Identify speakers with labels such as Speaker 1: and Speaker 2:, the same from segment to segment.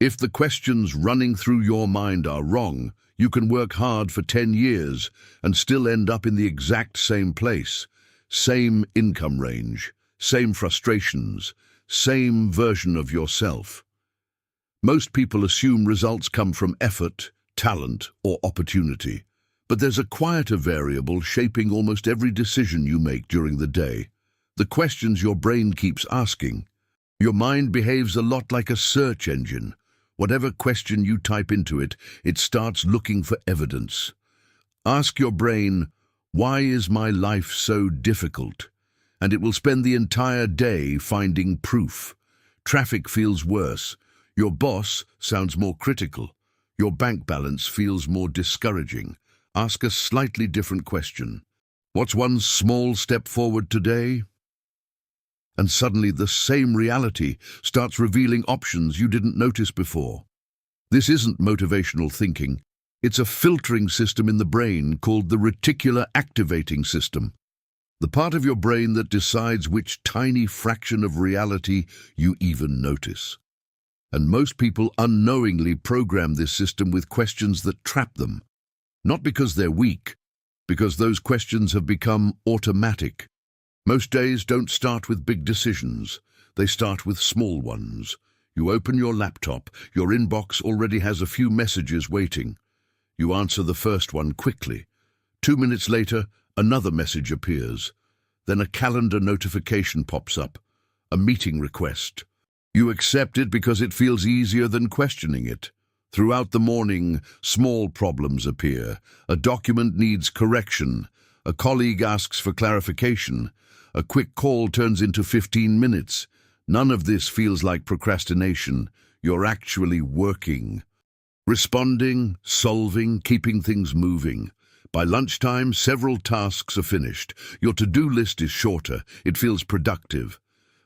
Speaker 1: If the questions running through your mind are wrong, you can work hard for 10 years and still end up in the exact same place. Same income range, same frustrations, same version of yourself. Most people assume results come from effort, talent, or opportunity. But there's a quieter variable shaping almost every decision you make during the day. The questions your brain keeps asking. Your mind behaves a lot like a search engine. Whatever question you type into it, it starts looking for evidence. Ask your brain, "Why is my life so difficult?" And it will spend the entire day finding proof. Traffic feels worse. Your boss sounds more critical. Your bank balance feels more discouraging. Ask a slightly different question. What's one small step forward today? And suddenly the same reality starts revealing options you didn't notice before. This isn't motivational thinking. It's a filtering system in the brain called the Reticular Activating System, the part of your brain that decides which tiny fraction of reality you even notice. And most people unknowingly program this system with questions that trap them. Not because they're weak, because those questions have become automatic. Most days don't start with big decisions. They start with small ones. You open your laptop, your inbox already has a few messages waiting. You answer the first one quickly. 2 minutes later, another message appears. Then a calendar notification pops up, a meeting request. You accept it because it feels easier than questioning it. Throughout the morning, small problems appear. A document needs correction. A colleague asks for clarification. A quick call turns into 15 minutes. None of this feels like procrastination. You're actually working. Responding, solving, keeping things moving. By lunchtime, several tasks are finished. Your to-do list is shorter. It feels productive.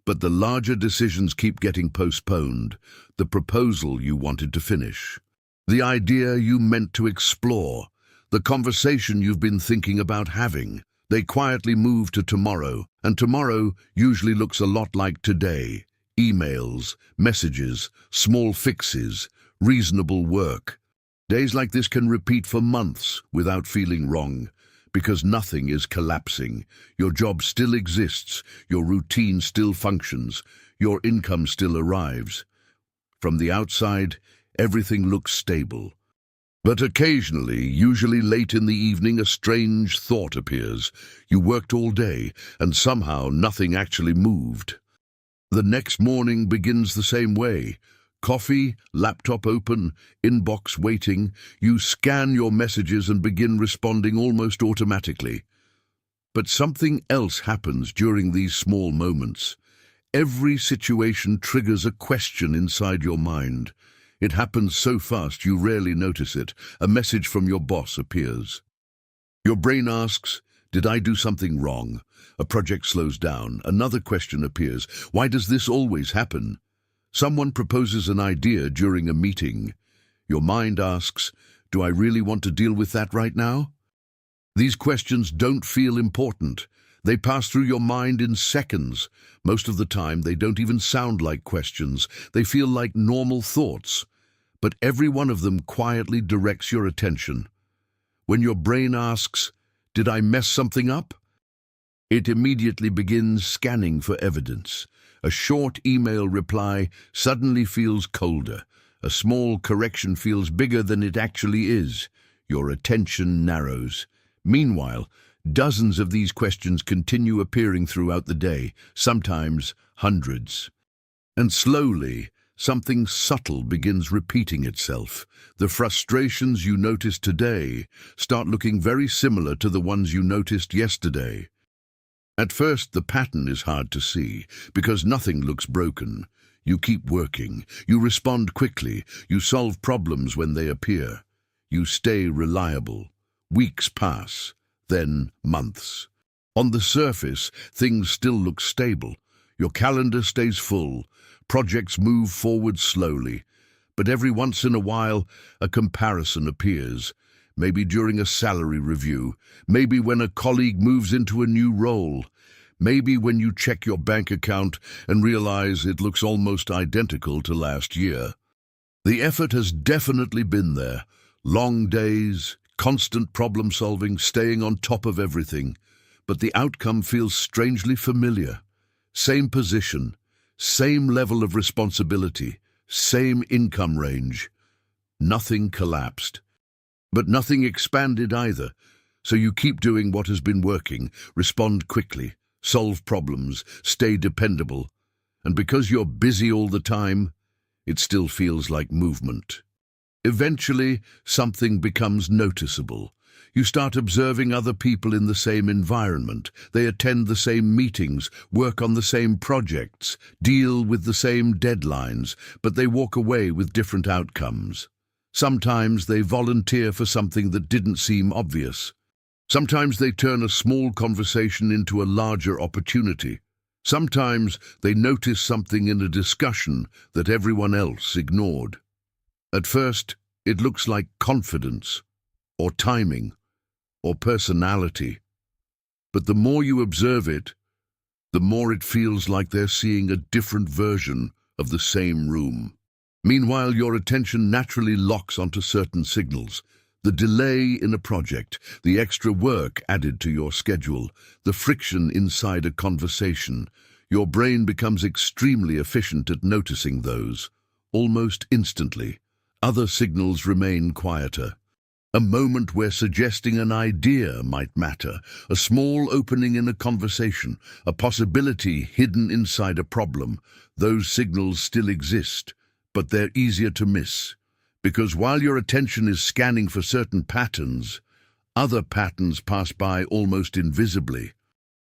Speaker 1: But the larger decisions keep getting postponed. The proposal you wanted to finish. The idea you meant to explore. The conversation you've been thinking about having. They quietly move to tomorrow, and tomorrow usually looks a lot like today. Emails, messages, small fixes, reasonable work. Days like this can repeat for months without feeling wrong, because nothing is collapsing. Your job still exists, your routine still functions, your income still arrives. From the outside, everything looks stable. But occasionally, usually late in the evening, a strange thought appears. You worked all day, and somehow nothing actually moved. The next morning begins the same way. Coffee, laptop open, inbox waiting. You scan your messages and begin responding almost automatically. But something else happens during these small moments. Every situation triggers a question inside your mind. It happens so fast you rarely notice it. A message from your boss appears. Your brain asks, "Did I do something wrong?" A project slows down. Another question appears. Why does this always happen? Someone proposes an idea during a meeting. Your mind asks, "Do I really want to deal with that right now?" These questions don't feel important. They pass through your mind in seconds. Most of the time, they don't even sound like questions. They feel like normal thoughts. But every one of them quietly directs your attention. When your brain asks, "Did I mess something up?" it immediately begins scanning for evidence. A short email reply suddenly feels colder. A small correction feels bigger than it actually is. Your attention narrows. Meanwhile, dozens of these questions continue appearing throughout the day, sometimes hundreds. And slowly, something subtle begins repeating itself. The frustrations you noticed today start looking very similar to the ones you noticed yesterday. At first, the pattern is hard to see, because nothing looks broken. You keep working, you respond quickly, you solve problems when they appear. You stay reliable. Weeks pass, then months. On the surface, things still look stable. Your calendar stays full, projects move forward slowly. But every once in a while, a comparison appears. Maybe during a salary review, maybe when a colleague moves into a new role, maybe when you check your bank account and realize it looks almost identical to last year. The effort has definitely been there. Long days, constant problem solving, staying on top of everything. But the outcome feels strangely familiar. Same position, same level of responsibility, same income range. Nothing collapsed. But nothing expanded either. So you keep doing what has been working, respond quickly, solve problems, stay dependable. And because you're busy all the time, it still feels like movement. Eventually, something becomes noticeable. You start observing other people in the same environment. They attend the same meetings, work on the same projects, deal with the same deadlines, but they walk away with different outcomes. Sometimes they volunteer for something that didn't seem obvious. Sometimes they turn a small conversation into a larger opportunity. Sometimes they notice something in a discussion that everyone else ignored. At first, it looks like confidence, or timing, or personality. But the more you observe it, the more it feels like they're seeing a different version of the same room. Meanwhile, your attention naturally locks onto certain signals. The delay in a project, the extra work added to your schedule, the friction inside a conversation. Your brain becomes extremely efficient at noticing those, almost instantly. Other signals remain quieter. A moment where suggesting an idea might matter, a small opening in a conversation, a possibility hidden inside a problem. Those signals still exist, but they're easier to miss. Because while your attention is scanning for certain patterns, other patterns pass by almost invisibly.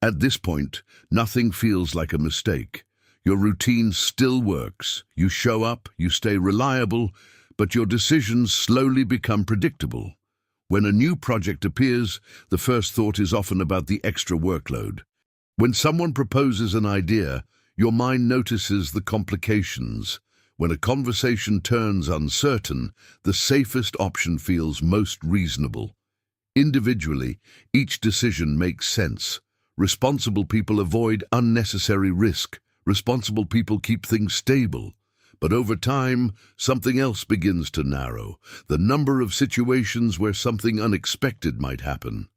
Speaker 1: At this point, nothing feels like a mistake. Your routine still works. You show up, you stay reliable, but your decisions slowly become predictable. When a new project appears, the first thought is often about the extra workload. When someone proposes an idea, your mind notices the complications. When a conversation turns uncertain, the safest option feels most reasonable. Individually, each decision makes sense. Responsible people avoid unnecessary risk. Responsible people keep things stable. But over time, something else begins to narrow. The number of situations where something unexpected might happen.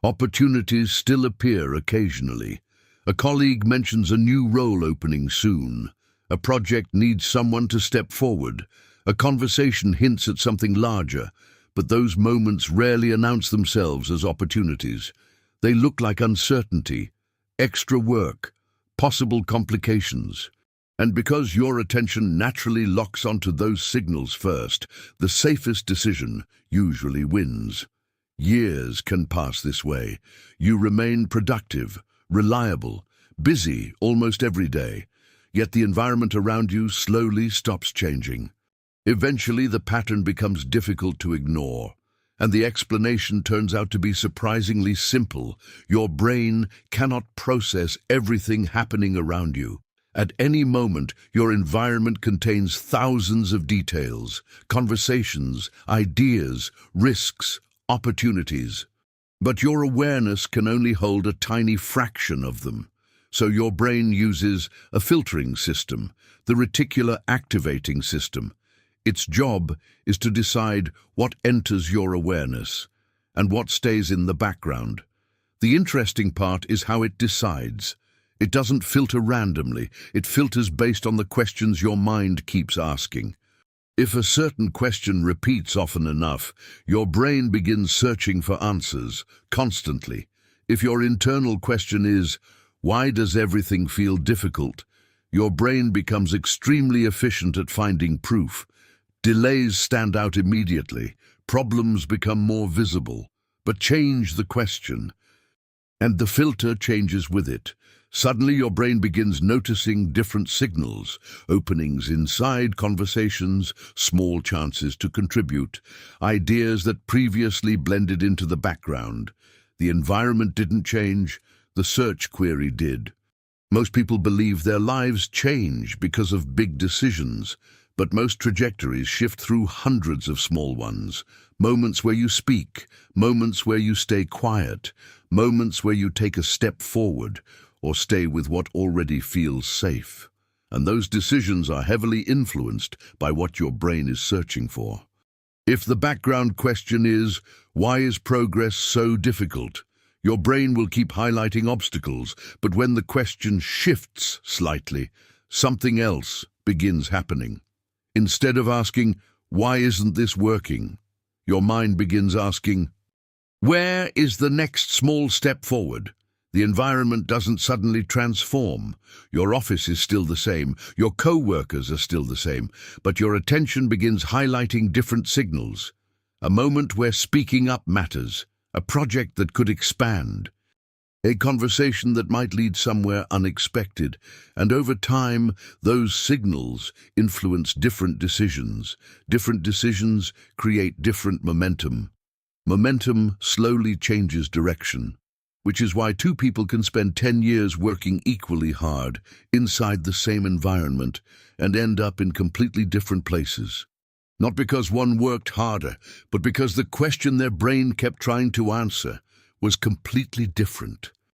Speaker 1: Opportunities still appear occasionally. A colleague mentions a new role opening soon. A project needs someone to step forward. A conversation hints at something larger, but those moments rarely announce themselves as opportunities. They look like uncertainty, extra work, possible complications. And because your attention naturally locks onto those signals first, the safest decision usually wins. Years can pass this way. You remain productive, reliable, busy almost every day, yet the environment around you slowly stops changing. Eventually, the pattern becomes difficult to ignore, and the explanation turns out to be surprisingly simple. Your brain cannot process everything happening around you. At any moment, your environment contains thousands of details, conversations, ideas, risks, opportunities. But your awareness can only hold a tiny fraction of them. So your brain uses a filtering system, the Reticular Activating System. Its job is to decide what enters your awareness and what stays in the background. The interesting part is how it decides. It doesn't filter randomly. It filters based on the questions your mind keeps asking. If a certain question repeats often enough, your brain begins searching for answers, constantly. If your internal question is, "Why does everything feel difficult?" your brain becomes extremely efficient at finding proof. Delays stand out immediately. Problems become more visible. But change the question, and the filter changes with it. Suddenly your brain begins noticing different signals, openings inside conversations, small chances to contribute, ideas that previously blended into the background. The environment didn't change, the search query did. Most people believe their lives change because of big decisions, but most trajectories shift through hundreds of small ones. Moments where you speak, moments where you stay quiet, moments where you take a step forward, or stay with what already feels safe. and those decisions are heavily influenced by what your brain is searching for. If the background question is, why is progress so difficult? Your brain will keep highlighting obstacles, but when the question shifts slightly, something else begins happening. Instead of asking, why isn't this working? Your mind begins asking, where is the next small step forward? The environment doesn't suddenly transform. Your office is still the same, your co-workers are still the same, but your attention begins highlighting different signals. A moment where speaking up matters, a project that could expand, a conversation that might lead somewhere unexpected, and over time, those signals influence different decisions. Different decisions create different momentum. Momentum slowly changes direction, which is why two people can spend 10 years working equally hard inside the same environment and end up in completely different places. Not because one worked harder, but because the question their brain kept trying to answer was completely different.